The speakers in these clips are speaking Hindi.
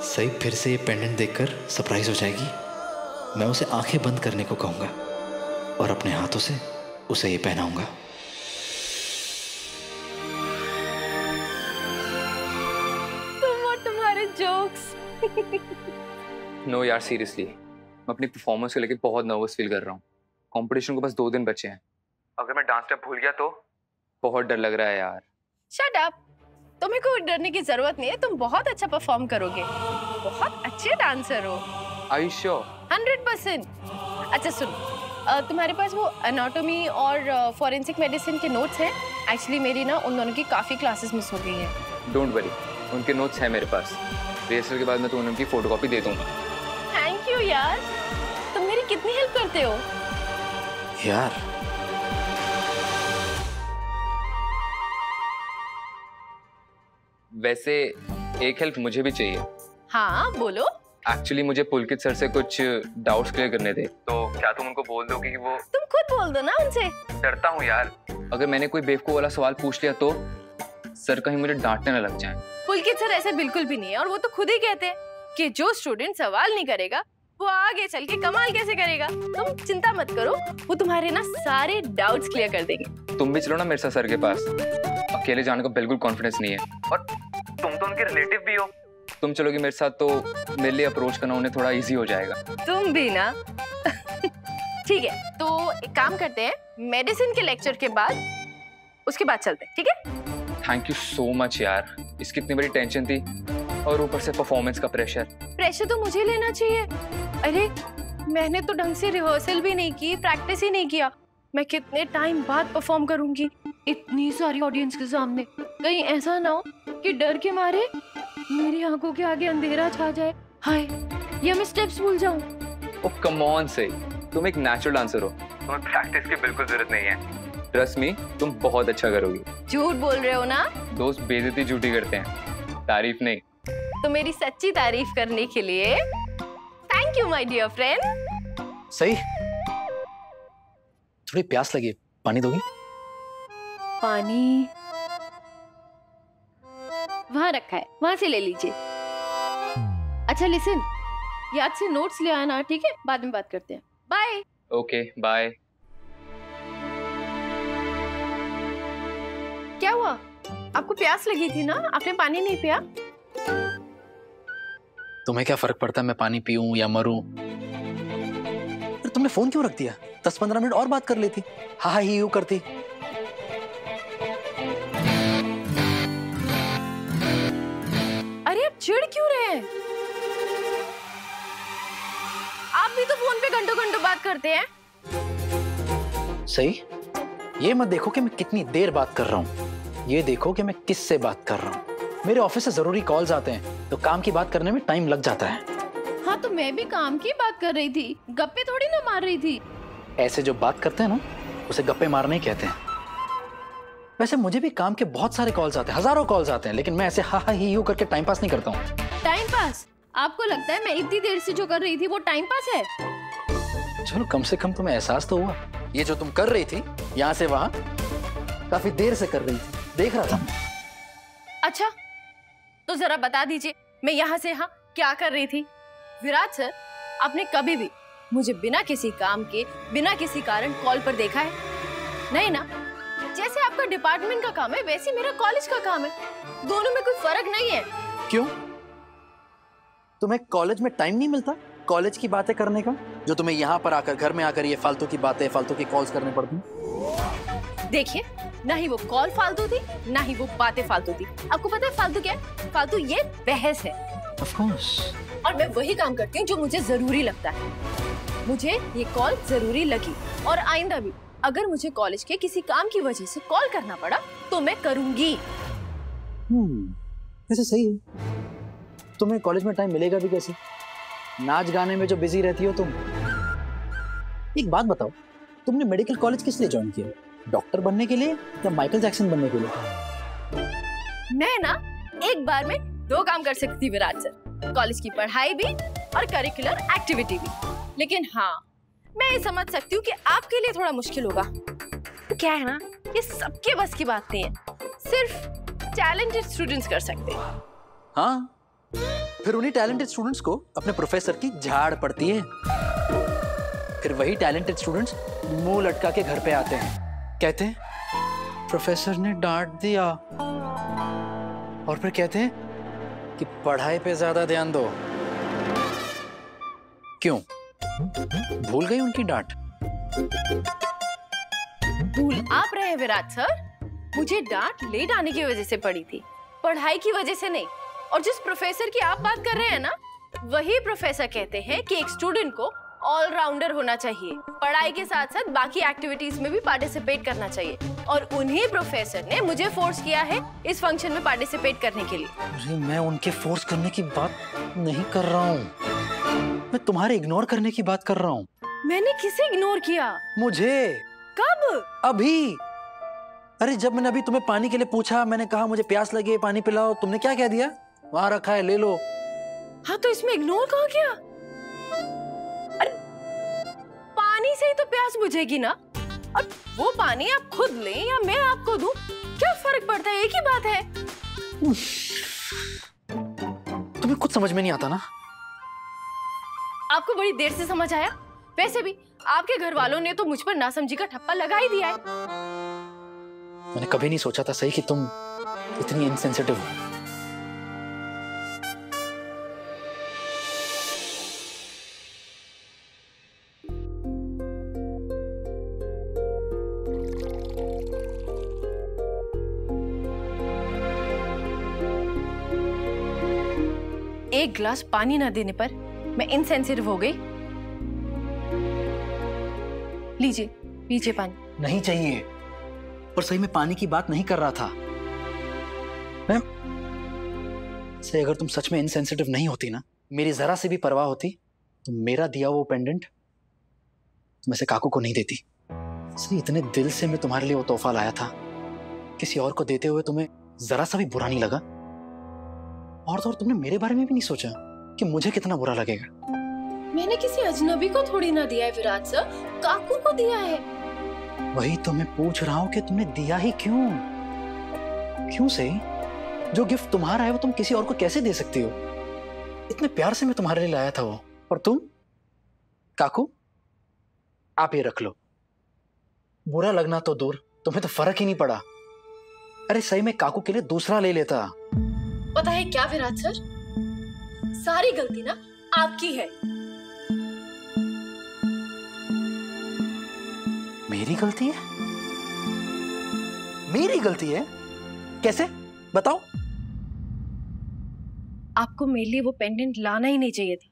सही फिर से ये पेंडेंट देखकर सरप्राइज हो जाएगी। मैं उसे आंखें बंद करने को कहूंगा और अपने हाथों से उसे ये पहनाऊंगा। तुम और तुम्हारे जोक्स। नो यार सीरियसली, मैं अपनी परफॉर्मेंस को लेकर बहुत नर्वस फील कर रहा हूँ। कंपटीशन को बस 2 दिन बचे हैं। अगर मैं डांस स्टेप भूल गया तो बहुत डर लग रहा है यार। शट अप, तुम्हें कोई डरने की जरूरत नहीं है। तुम बहुत अच्छा परफॉर्म करोगे, बहुत अच्छे डांसर हो। Are you sure? 100%। अच्छा सुनो, तुम्हारे पास वो एनाटॉमी और फॉरेंसिक मेडिसिन के नोट्स हैं? एक्चुअली मेरी ना उन दोनों की काफी क्लासेस मिस हो गई हैं। डोंट वरी, उनके नोट्स हैं मेरे पास। रिहर्सल के बाद मैं तुम्हें उनकी फोटोकॉपी दे दूंगा। थैंक यू यार, तुम मेरी कितनी हेल्प करते हो यार। वैसे एक हेल्प मुझे भी चाहिए। हाँ बोलो। एक्चुअली मुझे पुलकित सर से कुछ डाउट्स क्लियर करने थे, तो क्या तुम उनको बोल दोगे कि वो। तुम खुद बोल दो ना उनसे। डरता हूँ यार, अगर मैंने कोई बेवकूफ वाला सवाल पूछ लिया तो सर कहीं मुझे डांटने न लग जाए। पुलकित सर ऐसे बिल्कुल भी नहीं है, और वो तो खुद ही कहते हैं कि जो स्टूडेंट सवाल नहीं करेगा वो आगे चल के कमाल कैसे करेगा। तुम चिंता मत करो, वो तुम्हारे ना सारे डाउट्स क्लियर कर देंगे। तुम भी चलो ना मेरे साथ सर के पास, अकेले जाने का बिल्कुल कॉन्फिडेंस नहीं है, और तुम तो उनके रिलेटिव भी हो। तुम चलोगी मेरे साथ तो मेरे लिए अप्रोच करना उन्हें थोड़ा इजी हो जाएगा। तुम भी ना। ठीक है, तो एक काम करते हैं, मेडिसिन के लेक्चर के बाद उसके बाद चलते हैं, ठीक है? थैंक यू सो मच यार, इसकी इतनी बड़ी टेंशन थी और ऊपर से परफॉर्मेंस का प्रेशर। प्रेशर तो मुझे लेना चाहिए। अरे मैंने तो ढंग से रिहर्सल भी नहीं की, प्रैक्टिस ही नहीं किया। मैं कितने टाइम बाद परफॉर्म करूंगी इतनी सारी ऑडियंस के सामने। कहीं ऐसा ना हो कि डर के मारे मेरी आंखों के आगे अंधेरा छा जाए, हाय, या मैं स्टेप्स भूल जाऊं। ओह कम ऑन से, तुम एक नेचुरल डांसर हो, तुम्हें प्रैक्टिस की बिल्कुल जरूरत नहीं है। ट्रस्ट मी, तुम बहुत अच्छा करोगी। झूठ बोल रहे हो ना? दोस्त बेइज्जती झूठी करते हैं, तारीफ नहीं। तो मेरी सच्ची तारीफ करने के लिए thank you my dear friend. सही, थोड़ी प्यास लगी, पानी दोगी? पानी वहां रखा है, वहां से ले लीजिए। अच्छा लिसन, याद से नोट्स ले आना, ठीक है? बाद में बात करते हैं। बाय। Okay bye. क्या हुआ? आपको प्यास लगी थी ना? आपने पानी नहीं पिया? तुम्हें क्या फर्क पड़ता है मैं पानी पीऊं या मरूं? तुमने फोन क्यों रख दिया? 10-15 मिनट और बात कर लेती, हा ही यू करती। अरे आप चिढ़ क्यों रहे हैं? आप भी तो फोन पे घंटों घंटों बात करते हैं। सही, ये मत देखो कि मैं कितनी देर बात कर रहा हूँ, ये देखो कि मैं किससे बात कर रहा हूँ। मेरे ऑफिस से जरूरी कॉल्स आते हैं तो काम की बात करने में टाइम लग जाता है। हाँ तो मैं भी काम की बात कर रही थी, गप्पे थोड़ी ना मार रही थी। ऐसे जो बात करते हैं ना, उसे गप्पे मारने ही कहते हैं। वैसे मुझे भी काम के बहुत सारे कॉल्स आते हैं, हजारों कॉल्स आते हैं, लेकिन मैं ऐसे हा ही यू करके टाइम पास नहीं करता हूँ। Time pass? आपको लगता है मैं इतनी देर से जो कर रही थी वो टाइम पास है? चलो कम से कम तुम्हें एहसास तो हुआ। ये जो तुम कर रही थी यहाँ से वहां, काफी देर से कर रही थी, देख रहा था। अच्छा तो जरा बता दीजिए मैं यहाँ से यहाँ क्या कर रही थी? विराट सर, आपने कभी भी मुझे बिना किसी काम के, बिना किसी कारण कॉल पर देखा है? नहीं ना? जैसे आपका डिपार्टमेंट का काम है वैसे मेरा कॉलेज का काम है, दोनों में कोई फर्क नहीं है। क्यों? तुम्हें कॉलेज में टाइम नहीं मिलता कॉलेज की बातें करने का, जो तुम्हें यहाँ पर आकर, घर में आकर ये फालतू की बातें, फालतू की कॉल्स करने पड़ती? देखिए, ना ही वो कॉल फालतू थी, ना ही वो बातें फालतू थी। आपको पता है फालतू क्या है? फालतू ये बहस है। Of course. और मैं वही काम करती हूँ जो मुझे जरूरी लगता है। मुझे ये कॉल जरूरी लगी, और आइंदा भी अगर मुझे कॉलेज के किसी काम की वजह से कॉल करना पड़ा तो मैं करूंगी। वैसे सही है, तुम्हें कॉलेज में टाइम मिलेगा भी कैसे? नाच गाने में जो बिजी रहती हो तुम। एक बात बताओ, तुमने मेडिकल कॉलेज किस लिए ज्वाइन किया? डॉक्टर बनने के लिए या माइकल जैक्सन बनने के लिए? मैं ना एक बार में 2 काम कर सकती विराट सर, कॉलेज की पढ़ाई भी और करिकुलर एक्टिविटी भी। लेकिन हाँ, मैं ये समझ सकती हूँ कि आपके लिए थोड़ा मुश्किल होगा। क्या है ना, ये सबके बस की बात नहीं है, सिर्फ टैलेंटेड स्टूडेंट्स कर सकते हैं। हाँ, फिर उन्हीं टैलेंटेड स्टूडेंट्स को अपने प्रोफेसर की झाड़ पड़ती है। फिर वही टैलेंटेड स्टूडेंट्स मुंह लटका के घर पे आते हैं, कहते हैं प्रोफेसर ने डांट दिया, और फिर कहते हैं कि पढ़ाई पे ज्यादा ध्यान दो। क्यों? भूल गई उनकी डांट? भूल आप रहे हैं विराट सर, मुझे डांट लेट आने की वजह से पड़ी थी, पढ़ाई की वजह से नहीं। और जिस प्रोफेसर की आप बात कर रहे हैं ना, वही प्रोफेसर कहते हैं कि एक स्टूडेंट को ऑलराउंडर होना चाहिए, पढ़ाई के साथ साथ बाकी एक्टिविटीज में भी पार्टिसिपेट करना चाहिए। और उन्हीं प्रोफेसर ने मुझे फोर्स किया है इस फंक्शन में पार्टिसिपेट करने के लिए। अरे मैं उनके फोर्स करने की बात नहीं कर रहा हूँ, मैं तुम्हारे इग्नोर करने की बात कर रहा हूँ। मैंने किसे इग्नोर किया? मुझे। कब? अभी। अरे जब मैंने अभी तुम्हें पानी के लिए पूछा, मैंने कहा मुझे प्यास लगी है, पानी पिलाओ, तुमने क्या कह दिया? वहां रखा है, ले लो। हाँ तो इसमें इग्नोर कहाँ किया? अरे पानी से ही तो प्यास बुझेगी ना, और वो पानी आप खुद लें या मैं आपको दूं, क्या फर्क पड़ता है? एक ही बात है। तुम्हें कुछ समझ में नहीं आता ना? आपको बड़ी देर से समझ आया? वैसे भी आपके घर वालों ने तो मुझ पर नासमझी का ठप्पा लगा ही दिया है। मैंने कभी नहीं सोचा था सही कि तुम इतनी इनसेंसिटिव हो। एक गिलास पानी ना देने पर मैं इनसेंसिटिव हो गई? लीजिए पीजिए पानी। नहीं चाहिए, पर सही में पानी की बात नहीं कर रहा था मैं। से अगर तुम सच में इनसेंसिटिव नहीं होती ना, मेरी जरा से भी परवाह होती, तो मेरा दिया वो पेंडेंट मैं से काकू को नहीं देती। सही इतने दिल से मैं तुम्हारे लिए वो तोहफा लाया था, किसी और को देते हुए तुम्हें जरा सा भी बुरा नहीं लगा। और तो और तुमने मेरे बारे में भी नहीं सोचा कि मुझे कितना बुरा लगेगा। मैंने किसी अजनबी को थोड़ी ना दिया है विराट सर, काकू को दिया है। वही तो मैं पूछ रहा हूँ कि तुमने दिया ही क्यों? क्यों से? जो गिफ्ट तुम्हारा है वो तुम किसी और को कैसे दे सकती हो? इतने प्यार से मैं तुम्हारे लिए लाया था वो, और तुम? काकू आप ये रख लो। बुरा लगना तो दूर, तुम्हें तो फर्क ही नहीं पड़ा। अरे सही में काकू के लिए दूसरा ले लेता। पता है क्या विराट सर, सारी गलती ना आपकी है। मेरी गलती है? मेरी गलती है? कैसे? बताओ। आपको मेरे लिए वो पेंडेंट लाना ही नहीं चाहिए था।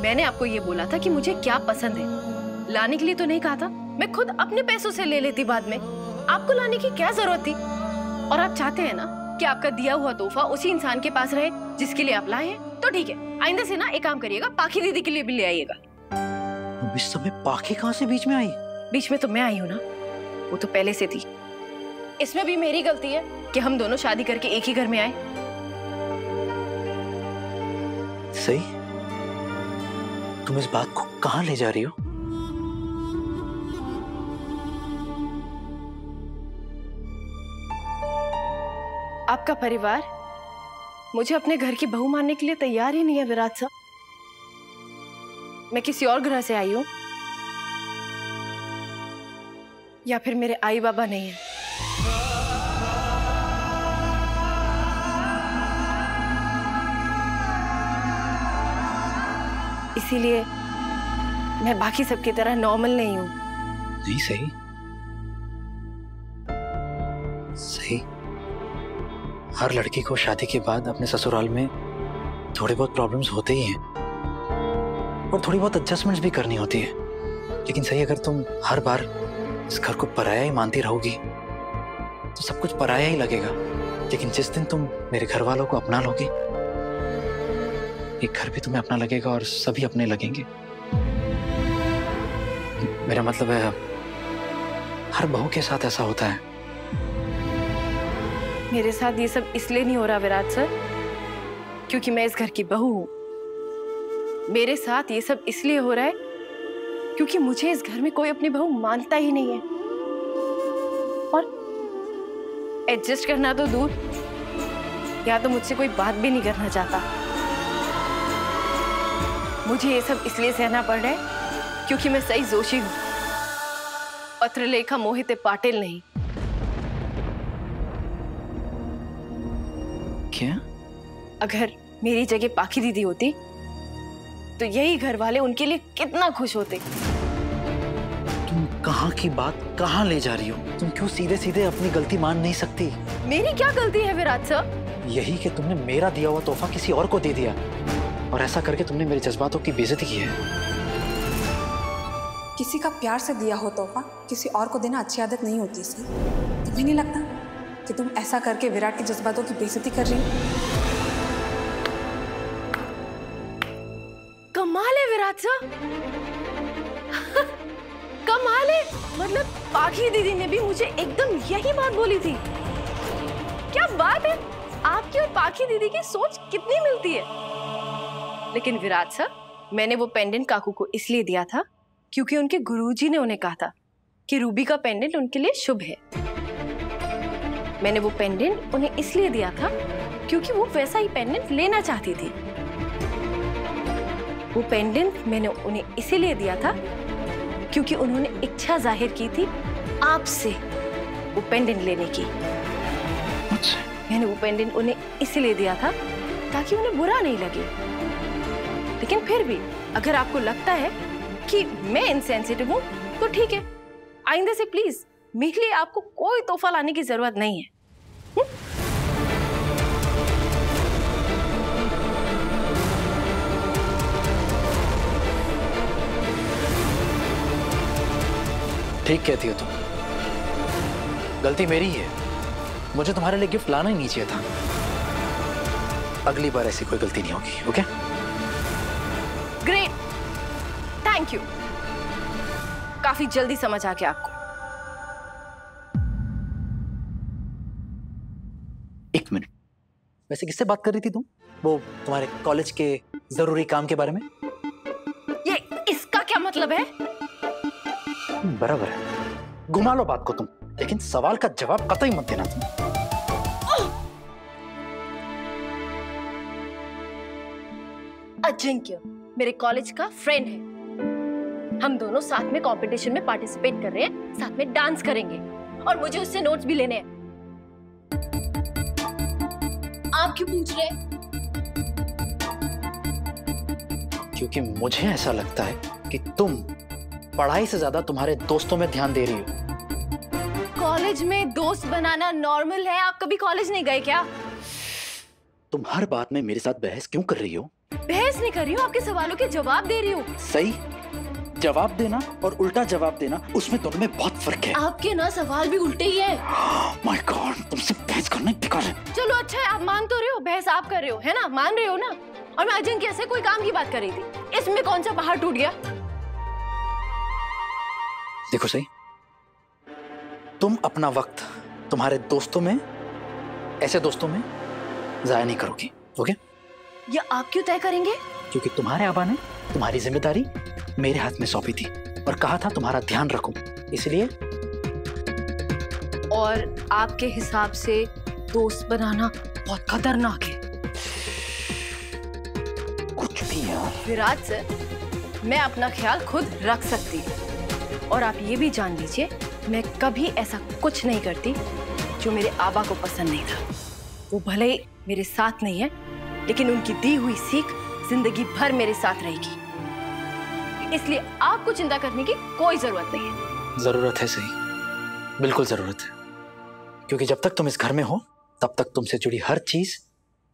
मैंने आपको ये बोला था कि मुझे क्या पसंद है, लाने के लिए तो नहीं कहा था। मैं खुद अपने पैसों से ले लेती बाद में, आपको लाने की क्या जरूरत थी? और आप चाहते हैं ना कि आपका दिया हुआ तोहफा उसी इंसान के पास रहे जिसके लिए आप लाए हैं, तो ठीक है, आइंदा से ना एक काम करिएगा, पाखी दीदी के लिए भी ले आइएगा। अब इस समय पाखी कहां से बीच में आई? बीच में तो मैं आई हूँ ना, वो तो पहले से थी। इसमें भी मेरी गलती है कि हम दोनों शादी करके एक ही घर में आए। सही, तुम इस बात को कहां ले जा रही हो? आपका परिवार मुझे अपने घर की बहू मानने के लिए तैयार ही नहीं है विराट साहब। मैं किसी और ग्रह से आई हूं, या फिर मेरे आई बाबा नहीं है। इसीलिए मैं बाकी सबकी तरह नॉर्मल नहीं हूं। नहीं सही, सही हर लड़की को शादी के बाद अपने ससुराल में थोड़े बहुत प्रॉब्लम्स होते ही हैं, और थोड़ी बहुत एडजस्टमेंट्स भी करनी होती है। लेकिन सही, अगर तुम हर बार इस घर को पराया ही मानती रहोगी तो सब कुछ पराया ही लगेगा। लेकिन जिस दिन तुम मेरे घर वालों को अपना लोगी, एक घर भी तुम्हें अपना लगेगा और सभी अपने लगेंगे। मेरा मतलब है, हर बहू के साथ ऐसा होता है। मेरे साथ ये सब इसलिए नहीं हो रहा विराट सर क्योंकि मैं इस घर की बहू हूं। मेरे साथ ये सब इसलिए हो रहा है क्योंकि मुझे इस घर में कोई अपनी बहू मानता ही नहीं है। और एडजस्ट करना तो दूर, या तो मुझसे कोई बात भी नहीं करना चाहता। मुझे ये सब इसलिए सहना पड़ रहा है क्योंकि मैं सही जोशी हूँ, पत्रलेखा मोहिते पाटिल नहीं। क्या? अगर मेरी जगह पाखी दीदी होती तो यही घर वाले उनके लिए कितना खुश होते। तुम कहाँ की बात कहाँ ले जा रही हो? तुम क्यों सीधे सीधे अपनी गलती मान नहीं सकती? मेरी क्या गलती है विराट सर? यही कि तुमने मेरा दिया हुआ तोहफा किसी और को दे दिया और ऐसा करके तुमने मेरे जज्बातों की बेइज्जती की है। किसी का प्यार से दिया हो तोहफा किसी और को देना अच्छी आदत नहीं होती सही। तुम्हें नहीं लगता कि तुम ऐसा करके विराट के जज्बातों की बेइज्जती कर रही हो? कमाल है विराट सर। कमाल है, मतलब पाखी दीदी ने भी मुझे एकदम यही बात बोली थी। क्या बात है, आपकी और पाखी दीदी की सोच कितनी मिलती है। लेकिन विराट सर, मैंने वो पेंडेंट काकू को इसलिए दिया था क्योंकि उनके गुरुजी ने उन्हें कहा था कि रूबी का पेंडेंट उनके लिए शुभ है। मैंने वो पेंडेंट उन्हें इसलिए दिया था क्योंकि वो वैसा ही पेंडेंट लेना चाहती थी। वो पेंडेंट मैंने उन्हें इसीलिए दिया था क्योंकि उन्होंने इच्छा जाहिर की थी आपसे वो पेंडेंट लेने की। मैंने वो पेंडेंट उन्हें इसीलिए दिया था ताकि उन्हें बुरा नहीं लगे। लेकिन फिर भी अगर आपको लगता है कि मैं इनसेंसिटिव हूं तो ठीक है, आइंदे से प्लीज मेरे लिए आपको कोई तोहफा लाने की जरूरत नहीं है। ठीक कहती हो तुम, गलती मेरी है। मुझे तुम्हारे लिए गिफ्ट लाना ही नहीं चाहिए था। अगली बार ऐसी कोई गलती नहीं होगी, ओके? Great, thank you. काफी जल्दी समझ आ गया आपको। एक मिनट, वैसे किससे बात कर रही थी तुम? वो तुम्हारे कॉलेज के जरूरी काम के बारे में? ये इसका क्या मतलब है? बराबर है, घुमा लो बात को तुम, लेकिन सवाल का जवाब कतई मत देना तुम। अजिंक्य मेरे कॉलेज का फ्रेंड है। हम दोनों साथ में कंपटीशन में पार्टिसिपेट कर रहे हैं, साथ में डांस करेंगे और मुझे उससे नोट्स भी लेने हैं। आप क्यों पूछ रहे हैं? क्योंकि मुझे ऐसा लगता है कि तुम पढ़ाई से ज्यादा तुम्हारे दोस्तों में ध्यान दे रही हो। कॉलेज में दोस्त बनाना नॉर्मल है। आप कभी कॉलेज नहीं गए क्या? तुम हर बात में मेरे साथ बहस क्यों कर रही हो? बहस नहीं कर रही हूँ, आपके सवालों के जवाब दे रही हूँ। सही जवाब देना और उल्टा जवाब देना, उसमें दोनों में बहुत फर्क है। आपके ना सवाल भी उल्टे ही है। माय गॉड, तुमसे बहस करना ही बेकार है। चलो अच्छा है, आप मान तो रहे हो, बहस आप कर रहे हो, है ना? मान रहे हो ना? और मैं अजिंक्य से कोई काम की बात कर रही थी, इसमें कौन सा पहाड़ टूट गया? देखो सही, तुम अपना वक्त तुम्हारे दोस्तों में, ऐसे दोस्तों में जाया नहीं करोगी, ओके? ये आप क्यों तय करेंगे? क्योंकि तुम्हारे आबा ने तुम्हारी जिम्मेदारी मेरे हाथ में सौंपी थी और कहा था तुम्हारा ध्यान रखूं, इसलिए। और आपके हिसाब से दोस्त बनाना बहुत खतरनाक है। कुछ भी यार। विराट सर, मैं अपना ख्याल खुद रख सकती हूँ और आप ये भी जान लीजिए, मैं कभी ऐसा कुछ नहीं करती जो मेरे आबा को पसंद नहीं था। वो भले ही मेरे साथ नहीं है, लेकिन उनकी दी हुई सीख जिंदगी भर मेरे साथ रहेगी। इसलिए आपको चिंता करने की कोई जरूरत नहीं है। जरूरत है सही, बिल्कुल जरूरत है, क्योंकि जब तक तुम इस घर में हो तब तक तुमसे जुड़ी हर चीज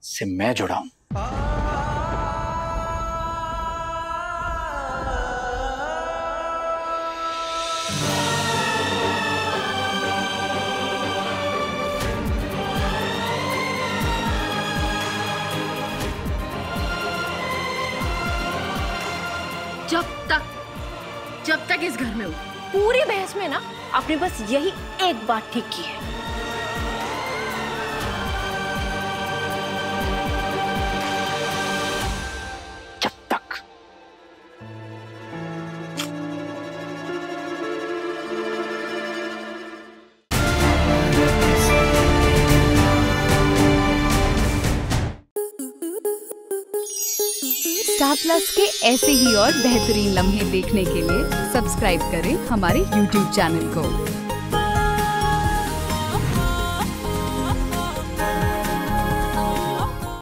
से मैं जुड़ा हूं। जब तक इस घर में हूँ, पूरी बहस में ना आपने बस यही एक बात ठीक की है। जब तक स्टार प्लस के ऐसे ही और बेहतरीन लम्हे देखने के लिए सब्सक्राइब करें हमारे YouTube चैनल को।